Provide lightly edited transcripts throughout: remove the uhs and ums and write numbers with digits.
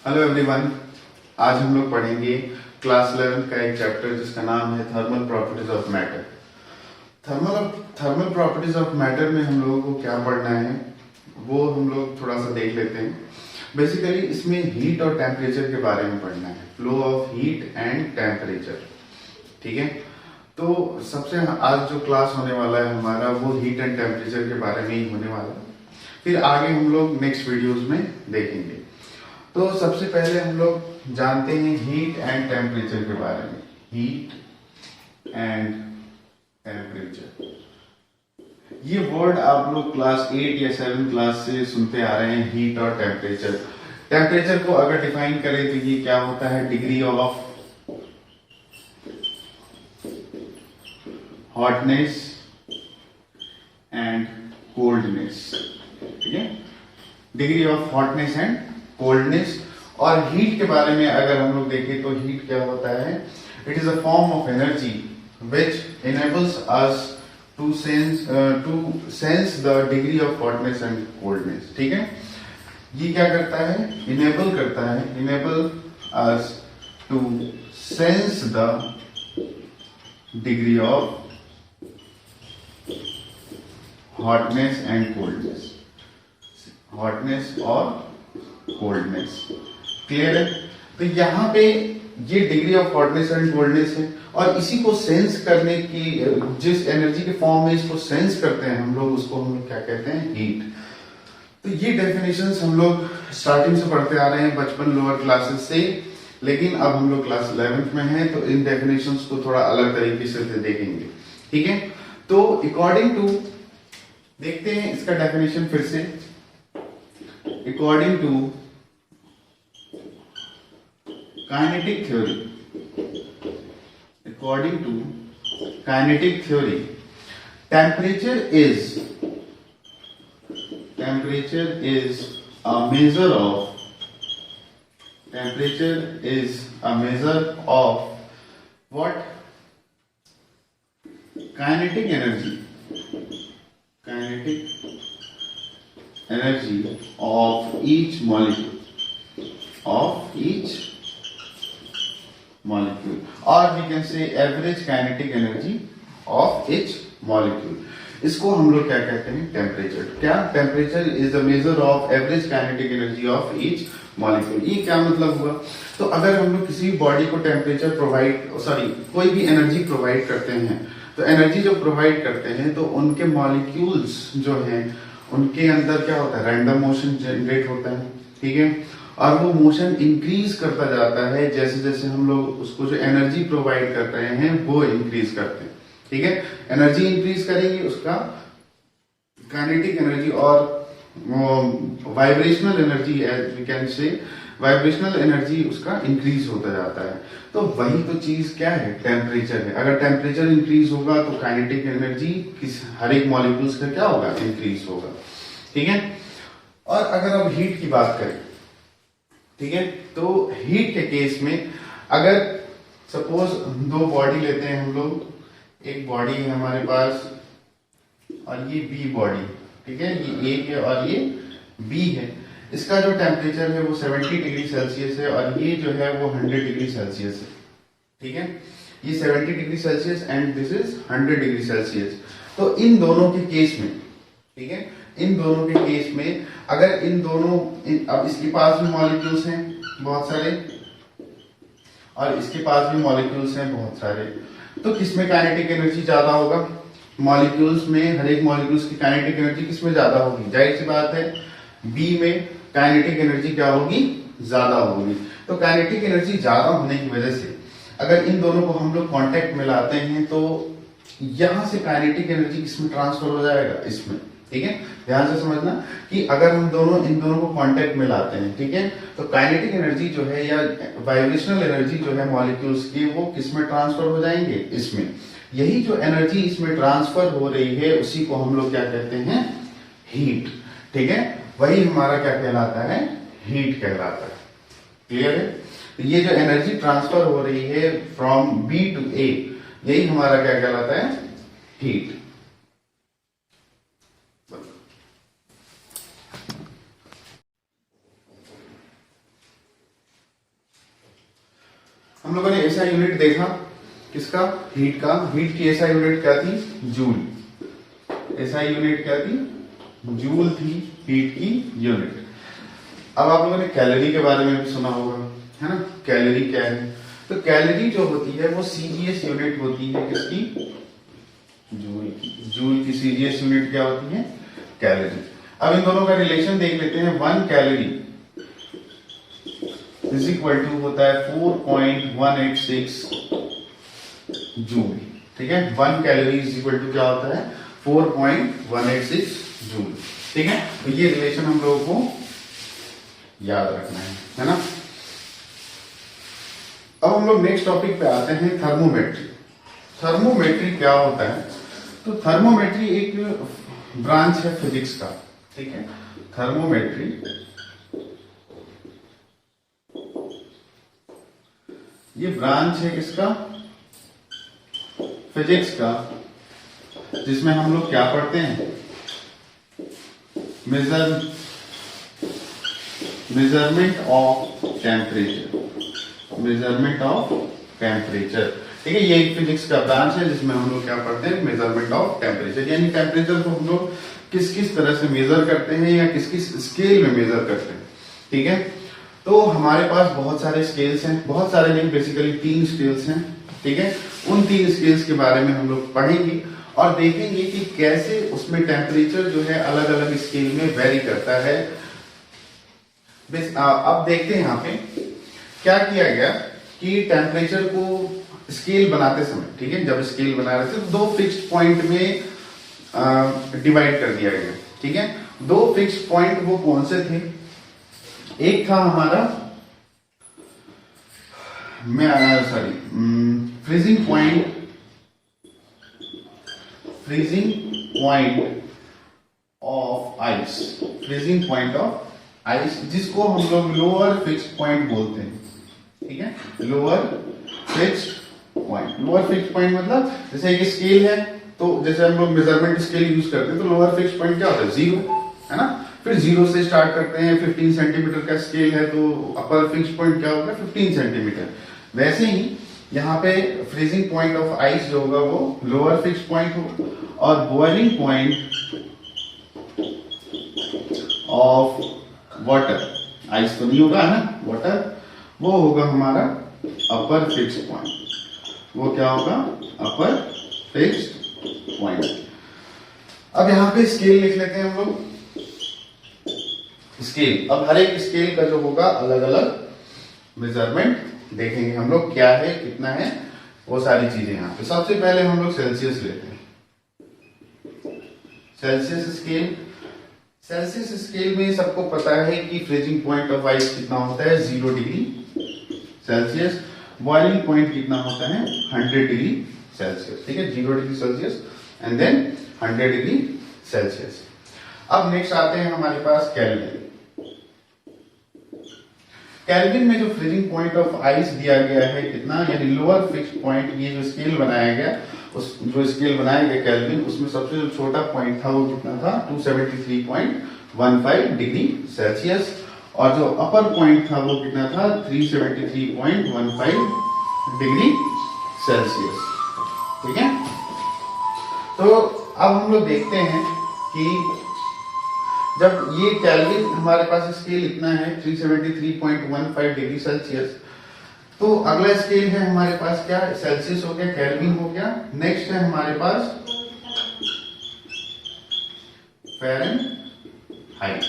Hello everyone. आज हम लोग पढ़ेंगे क्लास 11 का एक चैप्टर जिसका नाम है thermal properties of matter. Thermal properties of matter में हम लोगों को क्या पढ़ना है वो हम लोग थोड़ा सा देख लेते हैं। बेसिकली इसमें हीट और टेम्परेचर के बारे में पढ़ना है, flow of heat and temperature. ठीक है, तो सबसे आज जो क्लास होने वाला है हमारा वो हीट एंड टेम्परेचर के बारे में ही होने वाला है। फिर आगे हम लोग नेक्स्ट वीडियोस में देखेंगे। तो सबसे पहले हम लोग जानते हैं हीट एंड टेम्परेचर के बारे में। हीट एंड टेम्परेचर, ये वर्ड आप लोग क्लास 8 या 7 क्लास से सुनते आ रहे हैं, हीट और टेम्परेचर। टेम्परेचर को अगर डिफाइन करें तो ये क्या होता है, degree of hotness and coldness. ठीक है, degree of hotness and coldness. और हीट के बारे में अगर हम लोग देखें तो हीट क्या होता है, it is a form of energy which enables us to sense the degree of hotness and coldness. ठीक है, ये क्या करता है, इनेबल करता है, enable us to sense the degree of hotness and coldness, hotness और कोल्डनेस। क्लियर है? तो यहाँ पे ये degree of hotness and coldness है, और इसी को सेंस करने की, जिस एनर्जी के फॉर्म में इसको सेंस करते हैं हम लोग, उसको हम लोग क्या कहते हैं, हीट। तो ये डेफिनेशंस हम लोग स्टार्टिंग से पढ़ते आ रहे हैं, बचपन लोअर क्लासेस से, लेकिन अब हम लोग क्लास 11th में हैं तो इन डेफिनेशंस को थोड़ा अलग तरीके से देखेंगे। ठीक है, तो अकॉर्डिंग टू, देखते हैं इसका डेफिनेशन फिर से। According to kinetic theory, according to kinetic theory, temperature is a measure of, temperature is a measure of what? Kinetic energy, kinetic energy of each molecule, of each molecule, or we can say average kinetic energy of each molecule। इसको हम लोग क्या कहते हैं, temperature. क्या, temperature is the measure of average kinetic energy of each molecule. ये क्या मतलब हुआ, तो अगर हम लोग किसी बॉडी को टेम्परेचर कोई भी एनर्जी प्रोवाइड करते हैं, तो एनर्जी जो प्रोवाइड करते हैं तो उनके मॉलिक्यूल्स जो हैं उनके अंदर क्या होता है, रैंडम मोशन जनरेट होता है। ठीक है, और वो मोशन इंक्रीज करता जाता है जैसे जैसे हम लोग उसको जो एनर्जी प्रोवाइड कर रहे हैं वो इंक्रीज करते हैं। ठीक है, एनर्जी इंक्रीज करेगी, उसका काइनेटिक एनर्जी और vibrational energy, as we can say vibrational energy उसका इंक्रीज होता जाता है। तो वही तो चीज क्या है, टेम्परेचर है। अगर टेम्परेचर इंक्रीज होगा तो काइनेटिक एनर्जी हर एक मॉलिक्यूल्स का क्या होगा, इंक्रीज होगा। ठीक है, और अगर अब हीट की बात करें, ठीक है, तो हीट के केस में अगर सपोज दो बॉडी लेते हैं हम लोग, एक बॉडी है हमारे पास और ये बी बॉडी। ठीक है, ये ए है और ये बी है। इसका जो टेम्परेचर है वो 70 डिग्री सेल्सियस है और ये जो है वो 100 डिग्री सेल्सियस है। ठीक है, ये 70 degree Celsius and this is 100 degree Celsius. तो इन दोनों के केस में, ठीक है, इन दोनों के केस में अगर अब इसके पास भी मॉलिक्यूल्स हैं बहुत सारे और इसके पास भी मॉलिक्यूल्स हैं बहुत सारे, तो किसमें काइनेटिक एनर्जी ज्यादा होगा, मॉलिक्यूल्स में, हर एक मॉलिक्यूल्स की काइनेटिक एनर्जी किसमें ज्यादा होगी, जाहिर सी बात है बी में काइनेटिक एनर्जी क्या होगी, ज्यादा होगी। तो काइनेटिक एनर्जी ज्यादा होने की वजह से अगर इन दोनों को हम लोग कांटेक्ट में लाते हैं तो यहां से काइनेटिक एनर्जी किसमें ट्रांसफर हो जाएगा, इसमें। ठीक है, ध्यान से समझना कि अगर हम इन दोनों को कांटेक्ट में लाते हैं, ठीक है, तो काइनेटिक एनर्जी जो है या वाइब्रेशनल एनर्जी जो है मॉलिक्यूल्स की, वो किसमें ट्रांसफर हो जाएंगे, इसमें। यही जो एनर्जी इसमें ट्रांसफर हो रही है उसी को हम लोग क्या कहते हैं, हीट। ठीक है, वही हमारा क्या कहलाता है, हीट कहलाता है। क्लियर है? तो ये जो एनर्जी ट्रांसफर हो रही है फ्रॉम बी टू ए, यही हमारा क्या कहलाता है, हीट। हम लोगों ने एसआई यूनिट देखा किसका, हीट का। हीट की एसआई यूनिट क्या थी, जूल। एसआई यूनिट क्या थी, जूल थी हीट की यूनिट। अब आप लोगों ने कैलोरी के बारे में भी सुना होगा, है ना। कैलोरी क्या है, तो कैलोरी जो होती है वो सीजीएस यूनिट होती है किसकी, जूल की। जूल की सीजीएस यूनिट क्या होती है, कैलोरी। अब इन दोनों का रिलेशन देख लेते हैं। 1 कैलोरी इज इक्वल टू होता है 4.186 जूल। ठीक है, 1 कैलोरी इज इक्वल टू क्या होता है, 4.186 जूल। ठीक है, तो ये रिलेशन हम लोगों को याद रखना है ना। अब हम लोग नेक्स्ट टॉपिक पे आते हैं, थर्मोमेट्री। थर्मोमेट्री क्या होता है, तो थर्मोमेट्री एक ब्रांच है फिजिक्स का। ठीक है, थर्मोमेट्री ये ब्रांच है किसका, फिजिक्स का, जिसमें हम लोग क्या पढ़ते हैं, measurement of temperature. Measurement of temperature, ठीक है, ये एक फिजिक्स का ब्रांच है जिसमें हम लोग क्या पढ़ते हैं, मेजरमेंट ऑफ टेम्परेचर। यानी टेम्परेचर को हम लोग किस किस तरह से मेजर करते हैं या किस किस स्केल में मेजर करते हैं। ठीक है, तो हमारे पास बहुत सारे स्केल्स हैं, बहुत सारे नहीं, बेसिकली 3 स्केल्स हैं। ठीक है, उन 3 स्केल्स के बारे में हम लोग पढ़ेंगे और देखेंगे कि कैसे उसमें टेम्परेचर जो है अलग अलग स्केल में वेरी करता है। अब देखते हैं यहाँ पे क्या किया गया कि टेम्परेचर को स्केल बनाते समय, ठीक है, जब स्केल बना रहे थे तो 2 फिक्स्ड पॉइंट में डिवाइड कर दिया गया। ठीक है, 2 फिक्स्ड पॉइंट वो कौन से थे, एक था हमारा freezing point of ice. Freezing point of ice जिसको हम लोग लोअर फिक्स्ड पॉइंट बोलते हैं। ठीक है, lower fixed point. Lower fixed point मतलब जैसे एक स्केल है, तो जैसे हम लोग मेजरमेंट स्केल यूज करते हैं तो लोअर फिक्स्ड पॉइंट क्या होता है, 0, है ना। फिर 0 से स्टार्ट करते हैं, 15 सेंटीमीटर का स्केल है तो अपर फिक्स्ड पॉइंट क्या होगा, 15 सेंटीमीटर। वैसे ही यहाँ पे फ्रीजिंग पॉइंट ऑफ आइस जो होगा वो लोअर फिक्स्ड पॉइंट होगा और boiling point of water, ice तो नहीं होगा ना, वाटर, वो होगा हमारा अपर फिक्स्ड पॉइंट। वो क्या होगा, अपर फिक्स्ड पॉइंट। अब यहाँ पे स्केल लिख लेते हैं हम लोग, स्केल। अब हर एक स्केल का जो होगा अलग अलग मेजरमेंट देखेंगे हम लोग, क्या है कितना है वो सारी चीजें यहाँ पे। सबसे पहले हम लोग सेल्सियस लेते हैं, सेल्सियस स्केल। सेल्सियस स्केल में सबको पता है कि फ्रीजिंग पॉइंट ऑफ आइस कितना होता है, 0 डिग्री सेल्सियस। बॉइलिंग पॉइंट कितना होता है, 100 डिग्री सेल्सियस। ठीक है, 0 degree Celsius and then 100 degree Celsius. अब नेक्स्ट आते हैं हमारे पास केल्विन। केल्विन में जो फ्रीजिंग पॉइंट ऑफ आइस दिया गया है कितना, यानी लोअर फिक्स्ड पॉइंट, ये जो स्केल बनाया गया, उस जो स्केल बनाया गया केल्विन, उसमें सबसे जो छोटा पॉइंट था वो कितना था, 273.15 डिग्री सेल्सियस। और जो अपर पॉइंट था वो कितना था, 373.15 डिग्री सेल्सियस। ठीक है, तो अब हम लोग देखते हैं कि जब ये केल्विन हमारे पास स्केल इतना है 373.15 डिग्री सेल्सियस, तो अगला स्केल है हमारे पास क्या, सेल्सियस हो गया, केल्विन हो गया। नेक्स्ट है हमारे पास फ़ारेनहाइट।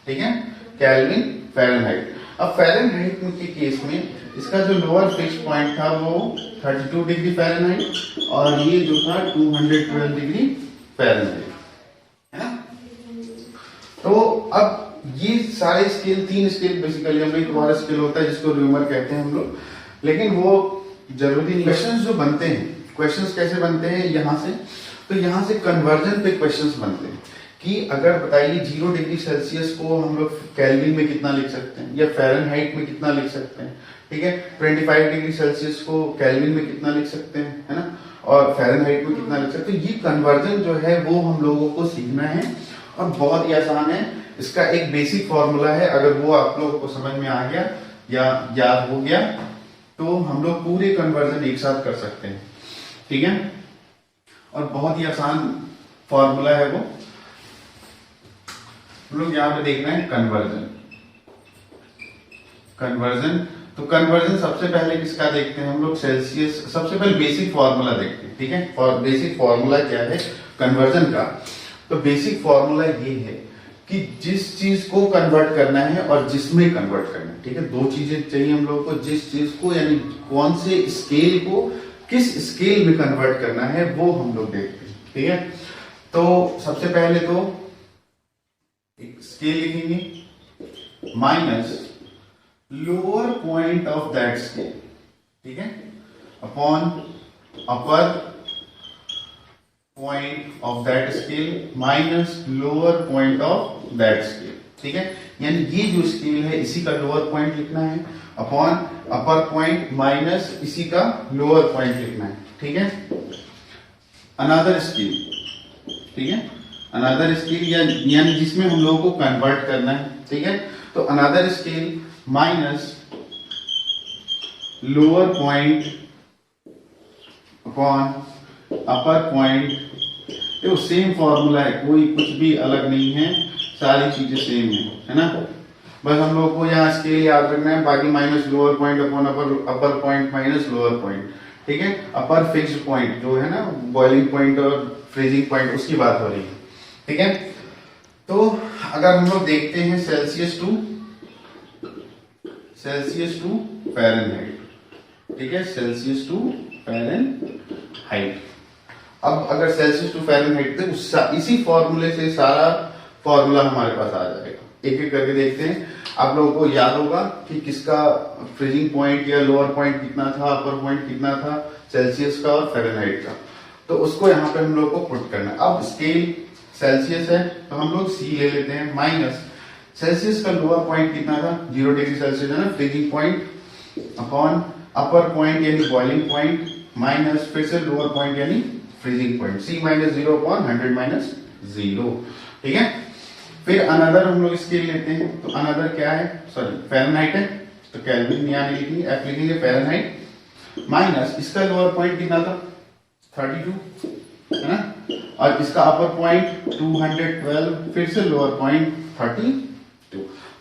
ठीक है, केल्विन, फ़ारेनहाइट। अब फ़ारेनहाइट के केस में इसका जो लोअर फिक्स्ड पॉइंट था वो 32 डिग्री फ़ारेनहाइट और ये जो था 212 डिग्री फ़ारेनहाइट, है ना। तो अब ये सारे स्केल, 3 स्केल बेसिकली हम लोग, तुम्हारा स्केल होता है जिसको र्यूमर कहते हैं हम लोग, लेकिन वो जरूरी नहीं। क्वेश्चंस जो बनते हैं, क्वेश्चंस कैसे बनते हैं यहाँ से, तो यहाँ से कन्वर्जन पे क्वेश्चंस बनते हैं कि अगर बताइए 0 डिग्री सेल्सियस को हम लोग केल्विन में कितना लिख सकते हैं या फ़ारेनहाइट में कितना लिख सकते हैं। ठीक है, 25 डिग्री सेल्सियस को केल्विन में कितना लिख सकते हैं, है ना, और फ़ारेनहाइट में कितना लिख सकते हैं। ये कन्वर्जन जो है वो हम लोगों को सीखना है और बहुत ही आसान है। इसका एक बेसिक फॉर्मूला है, अगर वो आप लोगों को समझ में आ गया या याद हो गया तो हम लोग पूरे कन्वर्जन एक साथ कर सकते हैं, ठीक है। और बहुत ही आसान फॉर्मूला है वो। हम लोग यहाँ पे देख रहे हैं कन्वर्जन। कन्वर्जन, तो कन्वर्जन सबसे पहले किसका देखते हैं हम लोग, सेल्सियस। सबसे पहले बेसिक फॉर्मूला देखते हैं, ठीक है। और बेसिक फॉर्मूला क्या है कन्वर्जन का, तो बेसिक फॉर्मूला ये है कि जिस चीज को कन्वर्ट करना है और जिसमें कन्वर्ट करना है, ठीक है। दो चीजें चाहिए हम लोग को, जिस चीज को यानी कौन से स्केल को किस स्केल में कन्वर्ट करना है वो हम लोग देखते हैं, ठीक है। तो सबसे पहले तो एक स्केल लिखेंगे minus lower point of that scale, ठीक है, upon upper point of that scale minus lower point of that scale, ठीक है। यानी ये जो स्केल है इसी का लोअर पॉइंट लिखना है, अपॉन अपर पॉइंट माइनस इसी का लोअर पॉइंट लिखना है, ठीक है। अनदर स्केल, ठीक है, अनदर स्केल यानी जिसमें हम लोगों को कन्वर्ट करना है, ठीक है। तो another scale minus lower point upon upper point. देखो सेम फॉर्मूला है, कोई कुछ भी अलग नहीं है, सारी चीजें सेम है ना। बस हम लोग को यहाँ स्केल याद रखना है, बाकी minus lower point upon upper point minus lower point, ठीक है। अपर फिक्स्ड पॉइंट जो है ना, बॉइलिंग पॉइंट और फ्रीजिंग पॉइंट, उसकी बात हो रही है, ठीक है। तो अगर हम लोग देखते हैं सेल्सियस टू फ़ारेनहाइट, ठीक है, सेल्सियस टू फ़ारेनहाइट। अब अगर सेल्सियस टू फ़ारेनहाइट, तो इसी फॉर्मूले से सारा फॉर्मूला हमारे पास आ जाएगा। एक एक करके देखते हैं। आप लोगों को याद होगा कि किसका फ्रीजिंग पॉइंट या लोअर पॉइंट कितना था, अपर पॉइंट कितना था, सेल्सियस का और फ़ारेनहाइट का। तो उसको यहाँ पे हम लोग को पुट करना है। अब स्केल सेल्सियस है तो हम लोग सी ले लेते हैं, माइनस सेल्सियस का लोअर पॉइंट कितना था, 0 डिग्री सेल्सियस है ना, freezing point, upon upper point यानी बॉइलिंग पॉइंट, माइनस फिर से लोअर पॉइंट यानी फ्रीजिंग पॉइंट, सी माइनस 0 अपॉन 100 माइनस 0, ठीक है। फिर अनदर हम लोग स्केल लेते हैं, तो अनदर क्या है, सॉरी फ़ारेनहाइट है, तो केल्विन यहाँ नहीं लिखेंगे, एफ लिखेंगे फ़ारेनहाइट, माइनस इसका लोअर पॉइंट कितना था 32 है ना, और इसका अपर पॉइंट 212, फिर से लोअर पॉइंट 32।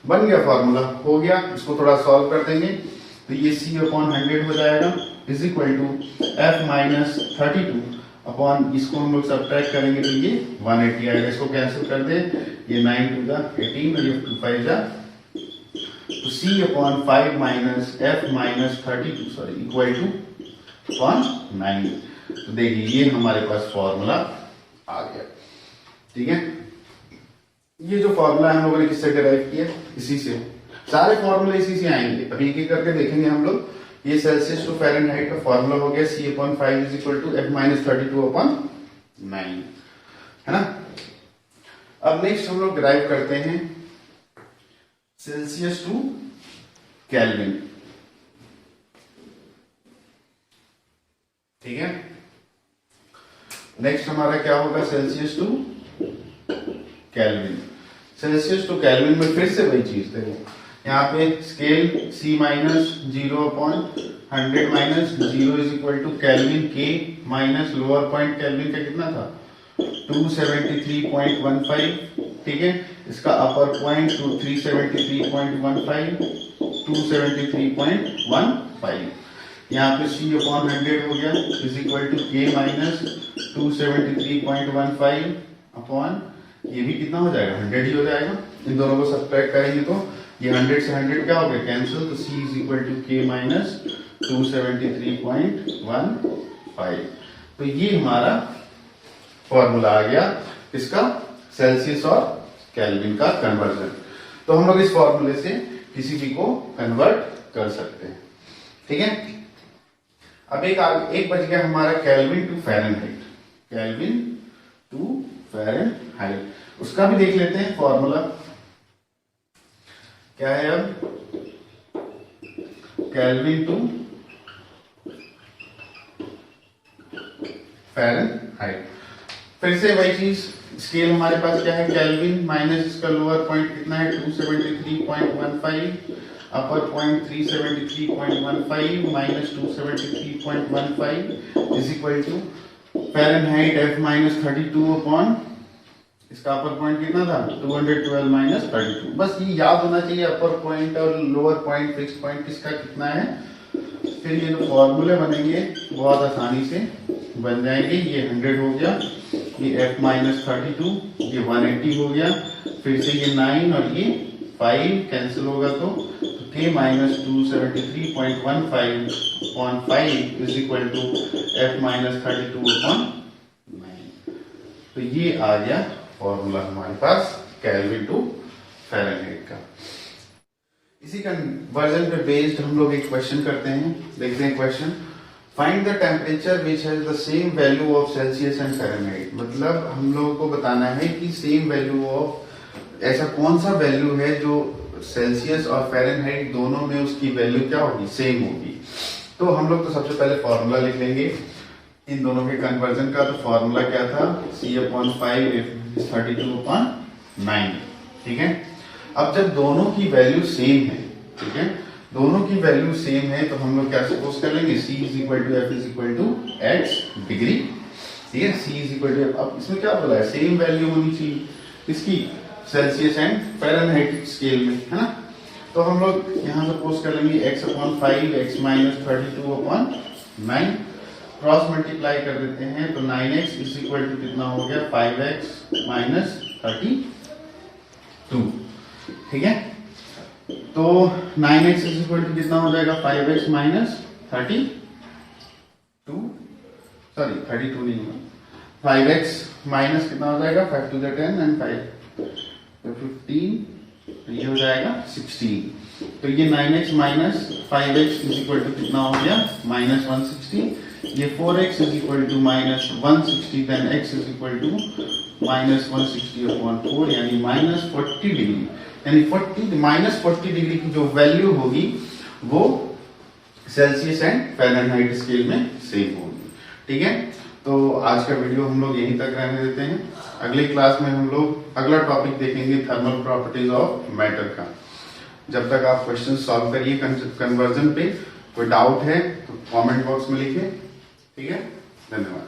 बन गया फॉर्मूला, हो गया। इसको थोड़ा सॉल्व कर देंगे तो ये c अपॉन 100 हो जाएगा, is equal to f minus 32 upon, इसको हम लोग सब्ट्रैक्ट करेंगे तो ये 180 आएगा। इसको कैंसिल कर दे, ये 9 टू द 18 और ये 2 5 जा, तो c upon 5 minus f minus 32 sorry equal two upon 9। तो देखिए ये हमारे पास फॉर्मूला आ गया, ठीक है। ये जो फॉर्मूला हम लोगों ने किससे डिराइव किया, इसी से, सारे फॉर्मूले इसी से आएंगे। अभी एक एक करके देखेंगे हम लोग। ये सेल्सियस टू फ़ारेनहाइट का फॉर्मूला हो गया, c upon 5 is equal to f minus 32 upon 9, है ना। अब नेक्स्ट हम लोग डिराइव करते हैं सेल्सियस टू केल्विन, ठीक है। नेक्स्ट हमारा क्या होगा, Celsius to Kelvin. Celsius to Kelvin में फिर से वही चीज देखो, यहाँ पे scale c minus 0 upon 100 minus 0 is equal to Kelvin के माइनस लोअर पॉइंट केल्विन का कितना था 273.15, ठीक है। इसका अपर पॉइंट 373.15, 273.15, यहाँ पे c अपॉन 100 हो गया इज इक्वल टू के माइनस 273.15 अपॉन, ये भी कितना हो जाएगा 100 ही हो जाएगा। इन दोनों को सब्ट्रैक्ट करेंगे तो ये 100 से 100 क्या हो गया कैंसिल, तो c इज इक्वल टू के माइनस 273.15। तो ये हमारा फॉर्मूला आ गया इसका सेल्सियस और केल्विन का कन्वर्जन। तो हम लोग इस फॉर्मूले से किसी भी को कन्वर्ट कर सकते हैं, ठीक है। अब एक बच गया हमारा Kelvin to Fahrenheit, Kelvin to Fahrenheit, उसका भी देख लेते हैं फॉर्मूला क्या है। अब केल्विन टू फ़ारेनहाइट, फिर से वही चीज, स्केल हमारे पास क्या है केल्विन माइनस इसका लोअर पॉइंट कितना है 273.15, upper point 373.15 minus 273.15 is equal to Fahrenheit F minus 32 upon इसका अपर पॉइंट कितना था 212 माइनस 32। बस ये याद होना चाहिए अपर पॉइंट और लोअर पॉइंट फिक्स पॉइंट किसका कितना है। फिर ये जो फॉर्मूले बनेंगे बहुत आसानी से बन जाएंगे। ये 100 हो गया, ये F माइनस 32, ये 180 हो गया, फिर से ये 9 और ये 5 कैंसिल होगा तो K minus 273.15/5 is equal to F minus 32 upon 9। तो ये आ गया फॉर्मूला हमारे पास केल्विन टू फ़ारेनहाइट का। इसी कन्वर्जन पे बेस्ड हम लोग एक क्वेश्चन करते हैं। देखते हैं question, find the temperature which has the same value of Celsius and Fahrenheit. मतलब हम लोगों को बताना है कि सेम वैल्यू ऑफ, ऐसा कौन सा वैल्यू है जो सेल्सियस और फ़ारेनहाइट दोनों में उसकी वैल्यू क्या होगी, सेम होगी। तो हम लोग तो सबसे पहले फॉर्मूला लिख लेंगे इन दोनों के कन्वर्जन का। तो फॉर्मूला क्या था, C/5 32/9। ठीक है, अब जब दोनों की वैल्यू सेम है, ठीक है, दोनों की वैल्यू सेम है तो हम लोग क्या सपोज कर लेंगे, C = F = X डिग्री। ठीक है, C = F। अब इसमें क्या बोला है, सेम वैल्यू होनी चाहिए इसकी सेल्सियस एंड फ़ारेनहाइट स्केल में, है ना। तो हम लोग यहाँ सपोज कर लेंगे X/5 X minus 32/9, cross multiply कर देते हैं तो 9x = कितना हो गया 5x माइनस 32। ठीक है, तो 9x = कितना हो जाएगा 5x माइनस 32, सॉरी 32 नहीं होगा, 5x माइनस कितना हो जाएगा 5 to the 10 and 5 तो 15, तो ये हो जाएगा 16। तो ये 9x माइनस 5x = कितना हो गया माइनस 160। ये 4x = minus 160, then x = minus 160/4 यानी माइनस 40 डिग्री। यानी माइनस 40 डिग्री की जो वैल्यू होगी वो सेल्सियस एंड फ़ारेनहाइट स्केल में सेम होगी। ठीक है, तो आज का वीडियो हम लोग यहीं तक रहने देते हैं। अगली क्लास में हम लोग अगला टॉपिक देखेंगे थर्मल प्रॉपर्टीज ऑफ मैटर का। जब तक आप क्वेश्चन सॉल्व करिए कन्वर्जन पे, कोई डाउट है तो कमेंट बॉक्स में लिखिए। ठीक है, धन्यवाद।